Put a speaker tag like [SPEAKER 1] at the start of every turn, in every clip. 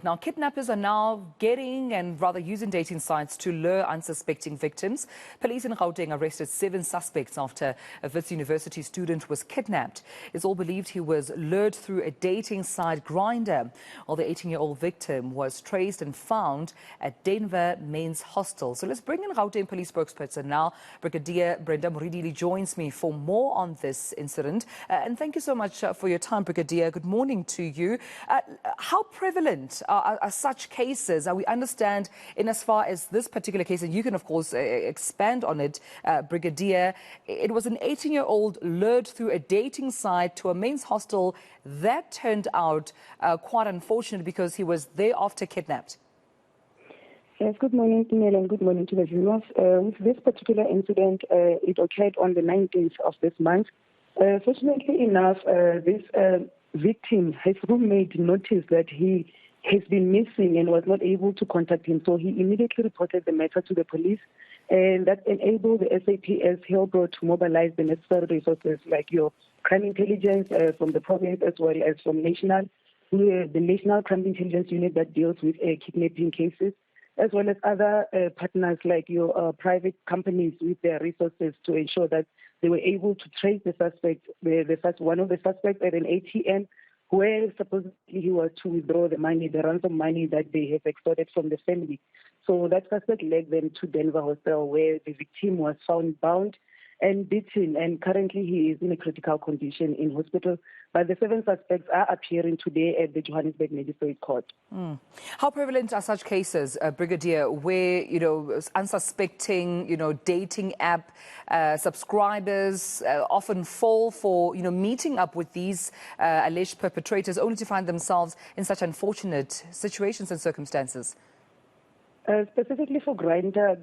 [SPEAKER 1] Now, kidnappers are now getting and rather using dating sites to lure unsuspecting victims. Police in Gauteng arrested 7 suspects after a Wits University student was kidnapped. It's all believed he was lured through a dating site Grindr. While the 18-year-old victim was traced and found at Denver Men's Hostel. So let's bring in Gauteng Police spokesperson now. Brigadier Brenda Muridili joins me for more on this incident. And thank you so much for your time, Brigadier. Good morning to you. How prevalent are such cases? We understand in as far as this particular case, and you can of course expand on it, Brigadier, it was an 18-year-old lured through a dating site to a men's hostel. That turned out quite unfortunate because he was thereafter kidnapped.
[SPEAKER 2] Yes, good morning, Tinel, and good morning to the viewers. With this particular incident, it occurred on the 19th of this month. Fortunately enough, this victim, his roommate, noticed that he has been missing and was not able to contact him. So he immediately reported the matter to the police, and that enabled the SAPS Hillbroad to mobilize the necessary resources like your crime intelligence from the province as well as from the National Crime Intelligence Unit that deals with kidnapping cases, as well as other partners like your private companies with their resources to ensure that they were able to trace the suspect, one of the suspects at an ATM, where supposedly he was to withdraw the money, the ransom money that they have extorted from the family. So that suspect led them to Denver Hostel, where the victim was found bound and beaten, and currently he is in a critical condition in hospital. But the 7 suspects are appearing today at the Johannesburg Magistrate Court.
[SPEAKER 1] How prevalent are such cases, Brigadier, where, unsuspecting, dating app subscribers often fall for, meeting up with these alleged perpetrators only to find themselves in such unfortunate situations and circumstances?
[SPEAKER 2] Specifically for Grindr,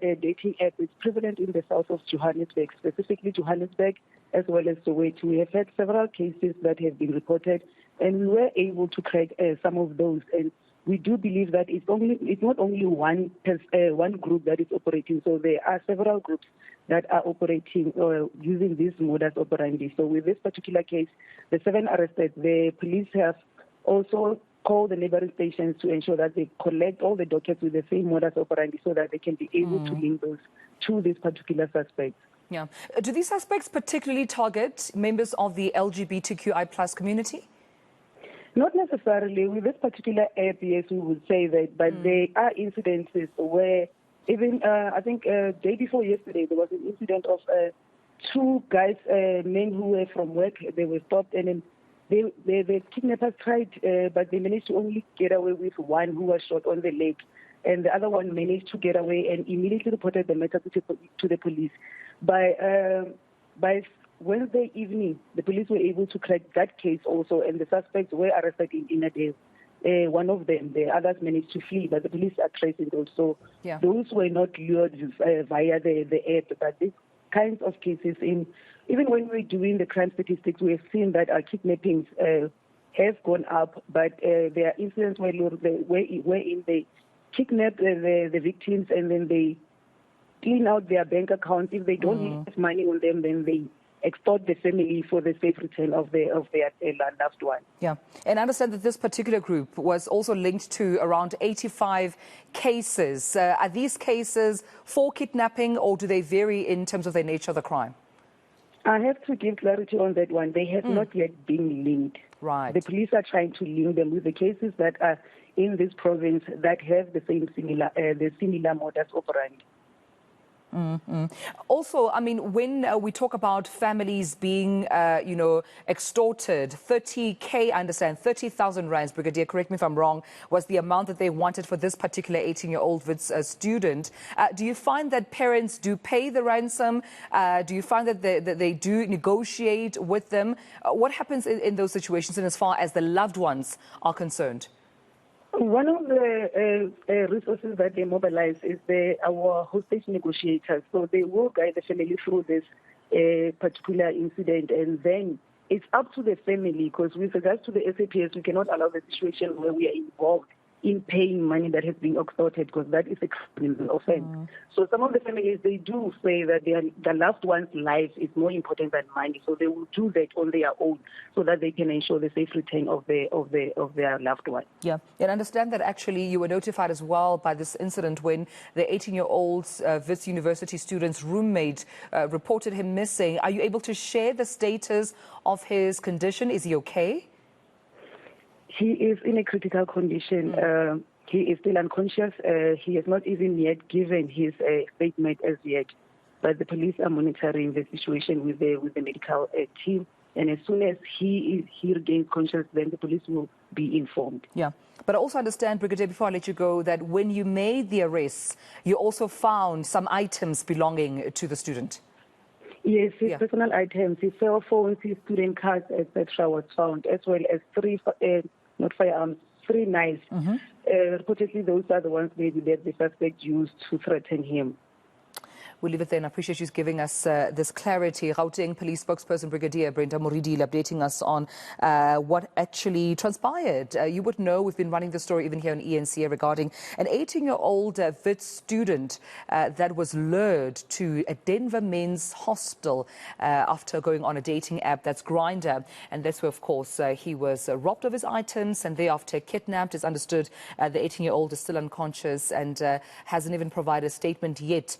[SPEAKER 2] the dating app is prevalent in the south of Johannesburg, specifically Johannesburg as well as Soweto. We have had several cases that have been reported, and we were able to crack some of those. And we do believe that it's not only one group that is operating. So there are several groups that are operating or using this modus operandi. So with this particular case, the 7 arrested, the police have also call the neighboring stations to ensure that they collect all the dockets with the same modus operandi so that they can be able to link those to this particular suspect.
[SPEAKER 1] Yeah. Do these suspects particularly target members of the LGBTQI+ community?
[SPEAKER 2] Not necessarily. With this particular app, yes, we would say that, but there are incidences where even, I think day before yesterday, there was an incident of 2 guys, men who were from work. They were stopped, and then the kidnappers tried, but they managed to only get away with one who was shot on the leg, and the other one managed to get away and immediately reported the matter to the police. By Wednesday evening, the police were able to crack that case also, and the suspects were arrested in a day. One of them, the others managed to flee, but the police are tracing those. So those were not lured via the app, but these kinds of cases even when we're doing the crime statistics, we have seen that our kidnappings have gone up, but there are incidents where they kidnap the victims and then they clean out their bank accounts. If they don't have money on them, then they extort the family for the safe return of their loved one.
[SPEAKER 1] Yeah, and I understand that this particular group was also linked to around 85 cases. Are these cases for kidnapping, or do they vary in terms of the nature of the crime?
[SPEAKER 2] I have to give clarity on that one. They have not yet been linked.
[SPEAKER 1] Right.
[SPEAKER 2] The police are trying to link them with the cases that are in this province that have the similar modus operandi.
[SPEAKER 1] Also, I mean, when we talk about families being, extorted, 30K, I understand, 30,000 rands, Brigadier, correct me if I'm wrong, was the amount that they wanted for this particular 18-year-old student. Do you find that parents do pay the ransom? Do you find that they do negotiate with them? What happens in those situations and as far as the loved ones are concerned?
[SPEAKER 2] One of the resources that they mobilize is our hostage negotiators. So they will guide the family through this particular incident, and then it's up to the family, because with regards to the SAPS, we cannot allow the situation where we are involved in paying money that has been extorted, because that is a criminal offense. So some of the families, they do say that their loved one's life is more important than money, so they will do that on their own so that they can ensure the safe return of their loved one.
[SPEAKER 1] Yeah, and I understand that actually you were notified as well by this incident when the 18-year-old Wits University student's roommate reported him missing. Are you able to share the status of his condition? Is he okay?
[SPEAKER 2] He is in a critical condition. He is still unconscious. He has not even yet given his statement as yet. But the police are monitoring the situation with the medical team. And as soon as he regains consciousness, then the police will be informed.
[SPEAKER 1] Yeah. But I also understand, Brigadier, before I let you go, that when you made the arrests, you also found some items belonging to the student.
[SPEAKER 2] Yes, his personal items, his cell phones, his student cards, etc. was found, as well as three knives. Reportedly, those are the ones maybe that the suspect used to threaten him.
[SPEAKER 1] We'll leave it there, and I appreciate you giving us this clarity. Gauteng Police spokesperson Brigadier Brenda Muridili updating us on what actually transpired. You would know we've been running the story even here on eNCA regarding an 18-year-old Wits student that was lured to a Denver men's hostel after going on a dating app that's Grindr. And that's where, of course, he was robbed of his items and thereafter kidnapped. It's understood the 18-year-old is still unconscious and hasn't even provided a statement yet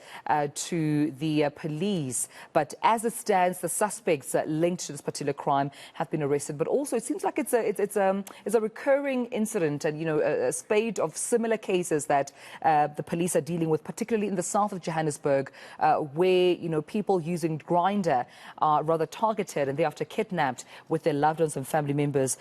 [SPEAKER 1] to the police. But as it stands, the suspects linked to this particular crime have been arrested. But also, it seems like it's a recurring incident, and a spate of similar cases that the police are dealing with, particularly in the south of Johannesburg, where people using Grindr are rather targeted and thereafter kidnapped with their loved ones and family members,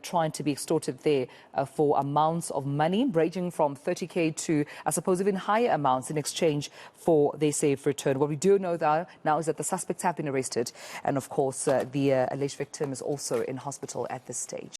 [SPEAKER 1] trying to be extorted there for amounts of money ranging from 30K to, I suppose, even higher amounts in exchange for their safe return. What we do know now is that the suspects have been arrested, and of course the alleged victim is also in hospital at this stage.